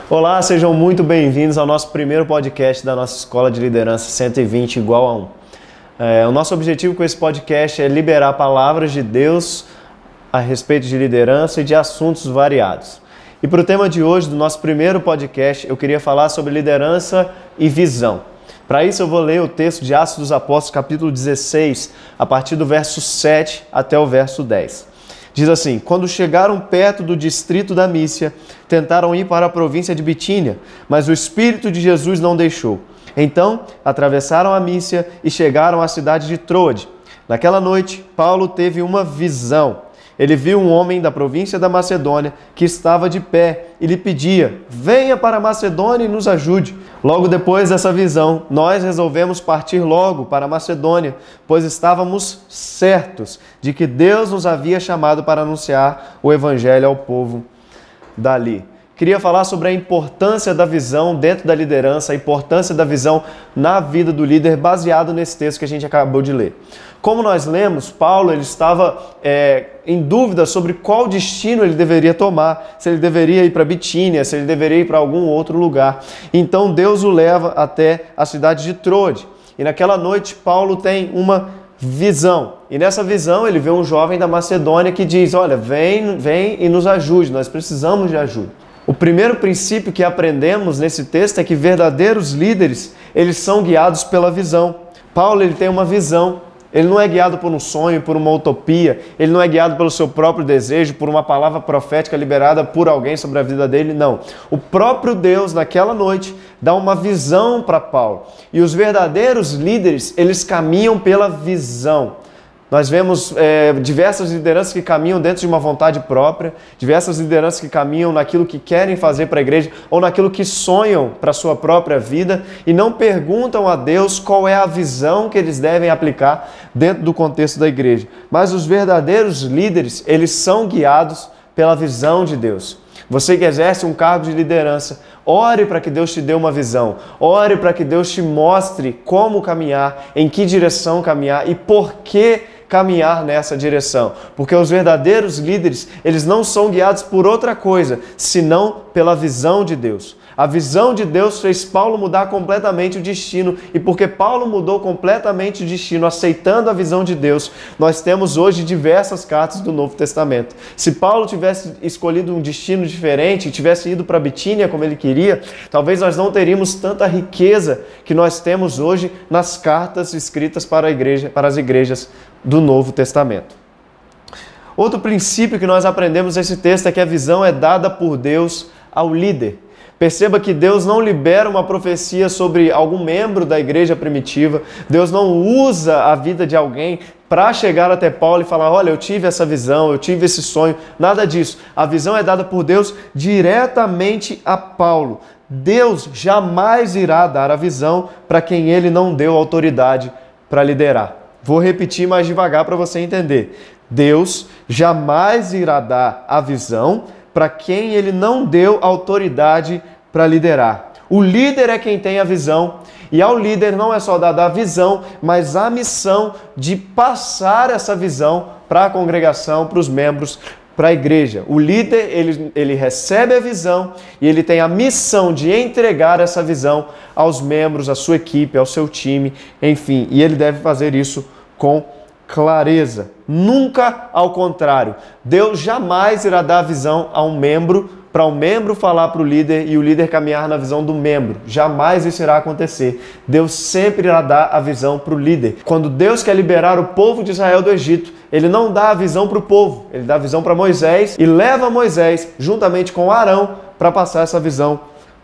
Olá, sejam muito bem-vindos ao nosso primeiro podcast da nossa Escola de Liderança 120 igual a 1. O nosso objetivo com esse podcast é liberar palavras de Deus a respeito de liderança e de assuntos variados. E para o tema de hoje, do nosso primeiro podcast, eu queria falar sobre liderança e visão. Para isso eu vou ler o texto de Atos dos Apóstolos, capítulo 16, a partir do verso 7 até o verso 10. Diz assim: quando chegaram perto do distrito da Mísia, tentaram ir para a província de Bitínia, mas o Espírito de Jesus não deixou. Então, atravessaram a Mísia e chegaram à cidade de Troade. Naquela noite, Paulo teve uma visão. Ele viu um homem da província da Macedônia que estava de pé e lhe pedia: venha para a Macedônia e nos ajude. Logo depois dessa visão, nós resolvemos partir logo para a Macedônia, pois estávamos certos de que Deus nos havia chamado para anunciar o evangelho ao povo dali. Queria falar sobre a importância da visão dentro da liderança, a importância da visão na vida do líder, baseado nesse texto que a gente acabou de ler. Como nós lemos, Paulo ele estava em dúvida sobre qual destino ele deveria tomar, se ele deveria ir para Bitínia, se ele deveria ir para algum outro lugar. Então Deus o leva até a cidade de Troade. E naquela noite Paulo tem uma visão. E nessa visão ele vê um jovem da Macedônia que diz: olha, vem e nos ajude, nós precisamos de ajuda. O primeiro princípio que aprendemos nesse texto é que verdadeiros líderes, eles são guiados pela visão. Paulo ele tem uma visão. Ele não é guiado por um sonho, por uma utopia, ele não é guiado pelo seu próprio desejo, por uma palavra profética liberada por alguém sobre a vida dele, não. O próprio Deus, naquela noite, dá uma visão para Paulo. E os verdadeiros líderes, eles caminham pela visão. Nós vemos diversas lideranças que caminham dentro de uma vontade própria, diversas lideranças que caminham naquilo que querem fazer para a igreja ou naquilo que sonham para a sua própria vida e não perguntam a Deus qual é a visão que eles devem aplicar dentro do contexto da igreja. Mas os verdadeiros líderes, eles são guiados pela visão de Deus. Você que exerce um cargo de liderança, ore para que Deus te dê uma visão. Ore para que Deus te mostre como caminhar, em que direção caminhar e por que caminhar nessa direção. Porque os verdadeiros líderes, eles não são guiados por outra coisa, senão pela visão de Deus. A visão de Deus fez Paulo mudar completamente o destino, e porque Paulo mudou completamente o destino, aceitando a visão de Deus, nós temos hoje diversas cartas do Novo Testamento. Se Paulo tivesse escolhido um destino diferente, tivesse ido para Bitínia como ele queria, talvez nós não teríamos tanta riqueza que nós temos hoje nas cartas escritas para as igrejas do Novo Testamento. Outro princípio que nós aprendemos nesse texto é que a visão é dada por Deus ao líder. Perceba que Deus não libera uma profecia sobre algum membro da igreja primitiva. Deus não usa a vida de alguém para chegar até Paulo e falar: olha, eu tive essa visão, eu tive esse sonho. Nada disso. A visão é dada por Deus diretamente a Paulo. Deus jamais irá dar a visão para quem ele não deu autoridade para liderar. Vou repetir mais devagar para você entender. Deus jamais irá dar a visão para quem ele não deu autoridade para liderar. O líder é quem tem a visão, e ao líder não é só dada a visão, mas a missão de passar essa visão para a congregação, para os membros, para a igreja. O líder, ele recebe a visão e ele tem a missão de entregar essa visão aos membros, à sua equipe, ao seu time, enfim, e ele deve fazer isso com clareza, nunca ao contrário. Deus jamais irá dar a visão a um membro, para um membro falar para o líder e o líder caminhar na visão do membro. Jamais isso irá acontecer. Deus sempre irá dar a visão para o líder. Quando Deus quer liberar o povo de Israel do Egito, ele não dá a visão para o povo, ele dá a visão para Moisés e leva Moisés juntamente com Arão para passar essa visão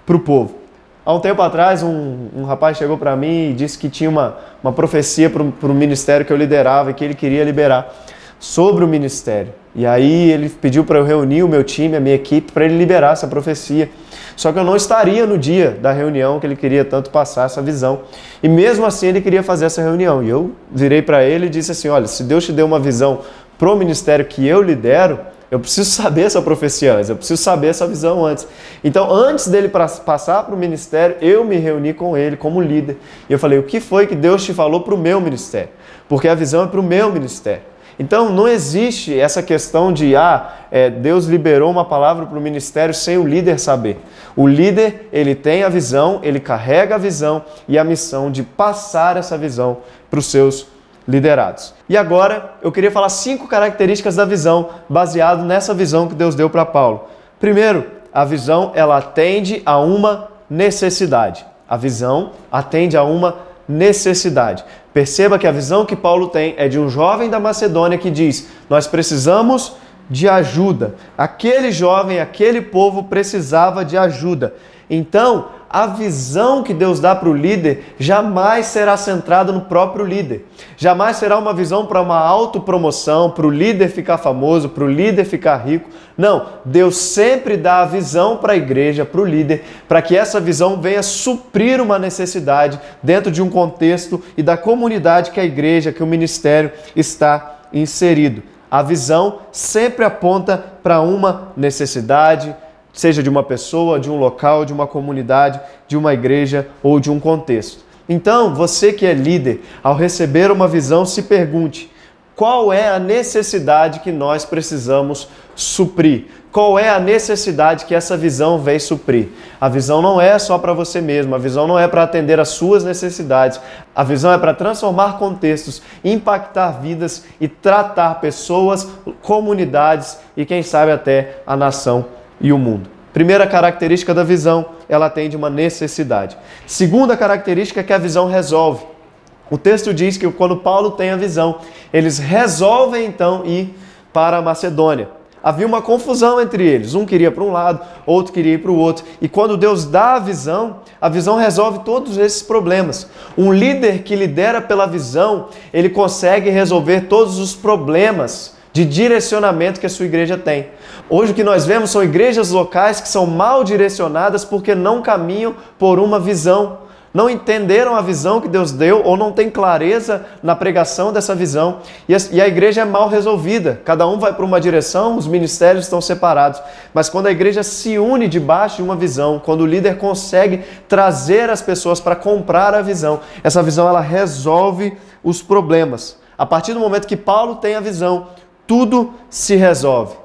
para o povo. Há um tempo atrás, um rapaz chegou para mim e disse que tinha uma profecia para o ministério que eu liderava e que ele queria liberar sobre o ministério. E aí ele pediu para eu reunir o meu time, a minha equipe, para ele liberar essa profecia. Só que eu não estaria no dia da reunião que ele queria tanto passar essa visão. E mesmo assim ele queria fazer essa reunião. E eu virei para ele e disse assim: olha, se Deus te deu uma visão para o ministério que eu lidero, eu preciso saber essa profecia antes, eu preciso saber essa visão antes. Então, antes dele passar para o ministério, eu me reuni com ele como líder. E eu falei: o que foi que Deus te falou para o meu ministério? Porque a visão é para o meu ministério. Então não existe essa questão de Deus liberou uma palavra para o ministério sem o líder saber. O líder, ele tem a visão, ele carrega a visão e a missão de passar essa visão para os seus liderados. E agora eu queria falar 5 características da visão baseado nessa visão que Deus deu para Paulo. Primeiro, a visão ela atende a uma necessidade. A visão atende a uma necessidade. Perceba que a visão que Paulo tem é de um jovem da Macedônia que diz: nós precisamos de ajuda. Aquele jovem, aquele povo precisava de ajuda. Então, a visão que Deus dá para o líder jamais será centrada no próprio líder. Jamais será uma visão para uma autopromoção, para o líder ficar famoso, para o líder ficar rico. Não, Deus sempre dá a visão para a igreja, para o líder, para que essa visão venha suprir uma necessidade dentro de um contexto e da comunidade que a igreja, que o ministério está inserido. A visão sempre aponta para uma necessidade, seja de uma pessoa, de um local, de uma comunidade, de uma igreja ou de um contexto. Então, você que é líder, ao receber uma visão, se pergunte: qual é a necessidade que nós precisamos suprir? Qual é a necessidade que essa visão vem suprir? A visão não é só para você mesmo, a visão não é para atender às suas necessidades, a visão é para transformar contextos, impactar vidas e tratar pessoas, comunidades e quem sabe até a nação e o mundo. Primeira característica da visão, ela atende uma necessidade. Segunda característica é que a visão resolve. O texto diz que quando Paulo tem a visão, eles resolvem então ir para a Macedônia. Havia uma confusão entre eles, um queria para um lado, outro queria ir para o outro. E quando Deus dá a visão resolve todos esses problemas. Um líder que lidera pela visão, ele consegue resolver todos os problemas de direcionamento que a sua igreja tem. Hoje o que nós vemos são igrejas locais que são mal direcionadas porque não caminham por uma visão. Não entenderam a visão que Deus deu ou não tem clareza na pregação dessa visão. E a igreja é mal resolvida. Cada um vai para uma direção, os ministérios estão separados. Mas quando a igreja se une debaixo de uma visão, quando o líder consegue trazer as pessoas para comprar a visão, essa visão ela resolve os problemas. A partir do momento que Paulo tem a visão, tudo se resolve.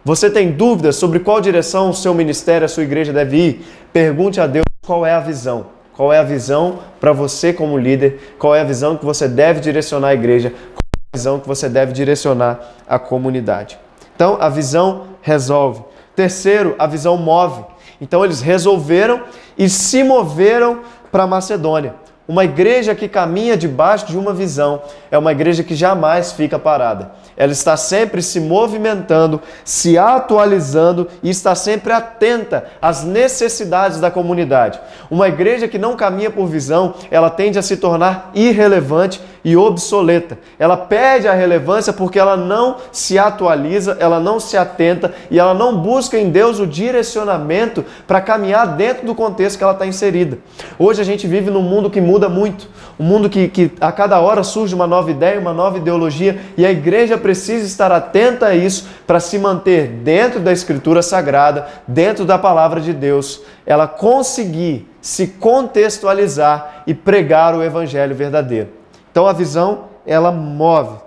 Você tem dúvidas sobre qual direção o seu ministério, a sua igreja deve ir? Pergunte a Deus qual é a visão. Qual é a visão para você como líder? Qual é a visão que você deve direcionar a igreja? Qual é a visão que você deve direcionar a comunidade? Então, a visão resolve. Terceiro, a visão move. Então, eles resolveram e se moveram para a Macedônia. Uma igreja que caminha debaixo de uma visão é uma igreja que jamais fica parada. Ela está sempre se movimentando, se atualizando e está sempre atenta às necessidades da comunidade. Uma igreja que não caminha por visão, ela tende a se tornar irrelevante e obsoleta. Ela perde a relevância porque ela não se atualiza, ela não se atenta e ela não busca em Deus o direcionamento para caminhar dentro do contexto que ela está inserida. Hoje a gente vive num mundo que muda muito, um mundo que a cada hora surge uma nova ideia, uma nova ideologia e a igreja precisa estar atenta a isso para se manter dentro da Escritura Sagrada, dentro da Palavra de Deus, ela conseguir se contextualizar e pregar o Evangelho verdadeiro. Então a visão, ela move.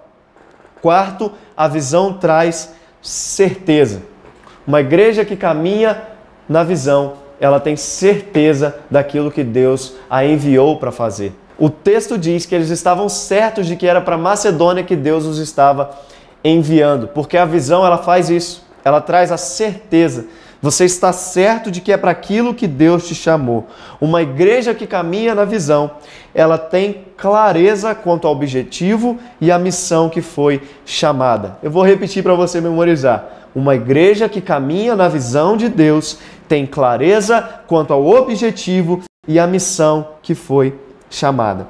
Quarto, a visão traz certeza. Uma igreja que caminha na visão, ela tem certeza daquilo que Deus a enviou para fazer. O texto diz que eles estavam certos de que era para Macedônia que Deus os estava enviando, porque a visão ela faz isso, ela traz a certeza. Você está certo de que é para aquilo que Deus te chamou. Uma igreja que caminha na visão, ela tem clareza quanto ao objetivo e à missão que foi chamada. Eu vou repetir para você memorizar. Uma igreja que caminha na visão de Deus tem clareza quanto ao objetivo e à missão que foi chamada.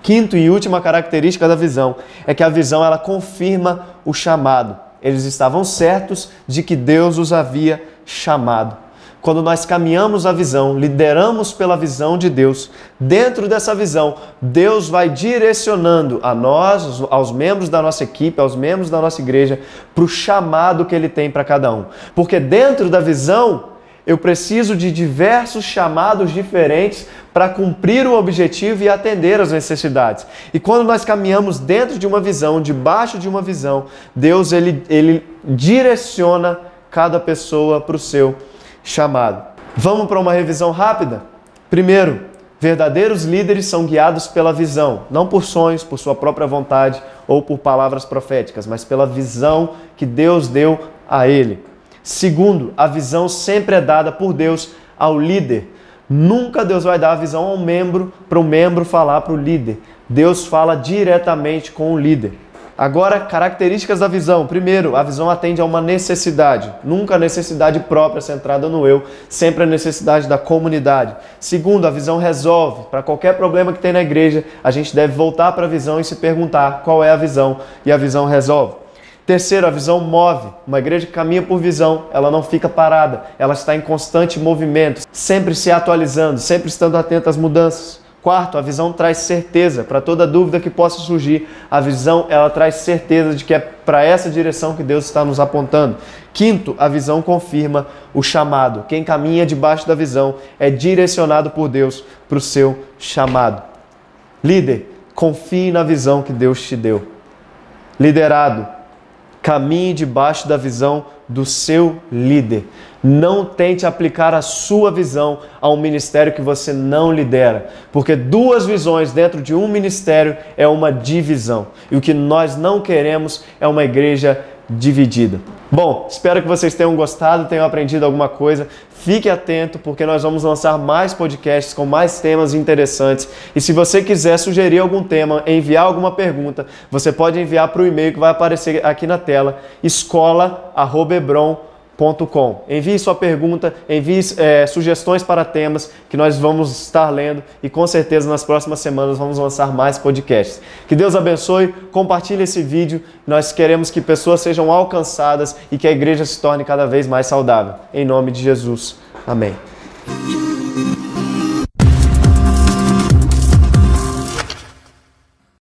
Quinto e última característica da visão é que a visão ela confirma o chamado. Eles estavam certos de que Deus os havia chamado. Quando nós caminhamos a visão, lideramos pela visão de Deus, dentro dessa visão, Deus vai direcionando a nós, aos membros da nossa equipe, aos membros da nossa igreja, para o chamado que Ele tem para cada um. Porque dentro da visão, Eu preciso de diversos chamados diferentes para cumprir o objetivo e atender às necessidades. E quando nós caminhamos dentro de uma visão, debaixo de uma visão, Deus ele direciona cada pessoa para o seu chamado. Vamos para uma revisão rápida? Primeiro, verdadeiros líderes são guiados pela visão, não por sonhos, por sua própria vontade ou por palavras proféticas, mas pela visão que Deus deu a ele. Segundo, a visão sempre é dada por Deus ao líder. Nunca Deus vai dar a visão ao membro, para o membro falar para o líder. Deus fala diretamente com o líder. Agora, características da visão. Primeiro, a visão atende a uma necessidade. Nunca a necessidade própria centrada no eu, sempre a necessidade da comunidade. Segundo, a visão resolve. Para qualquer problema que tem na igreja, a gente deve voltar para a visão e se perguntar qual é a visão, e a visão resolve. Terceiro, a visão move. Uma igreja que caminha por visão, ela não fica parada, ela está em constante movimento, sempre se atualizando, sempre estando atenta às mudanças. Quarto, a visão traz certeza. Para toda dúvida que possa surgir, a visão ela traz certeza de que é para essa direção que Deus está nos apontando. Quinto, a visão confirma o chamado. Quem caminha debaixo da visão é direcionado por Deus para o seu chamado. Líder, confie na visão que Deus te deu. Liderado, caminhe debaixo da visão do seu líder. Não tente aplicar a sua visão a um ministério que você não lidera, porque duas visões dentro de um ministério é uma divisão. E o que nós não queremos é uma igreja dividida. Bom, espero que vocês tenham gostado, tenham aprendido alguma coisa. Fique atento, porque nós vamos lançar mais podcasts com mais temas interessantes. E se você quiser sugerir algum tema, enviar alguma pergunta, você pode enviar para o e-mail que vai aparecer aqui na tela, escola@hebron.com. Envie sua pergunta, envie sugestões para temas que nós vamos estar lendo e com certeza nas próximas semanas vamos lançar mais podcasts. Que Deus abençoe, compartilhe esse vídeo. Nós queremos que pessoas sejam alcançadas e que a igreja se torne cada vez mais saudável. Em nome de Jesus. Amém.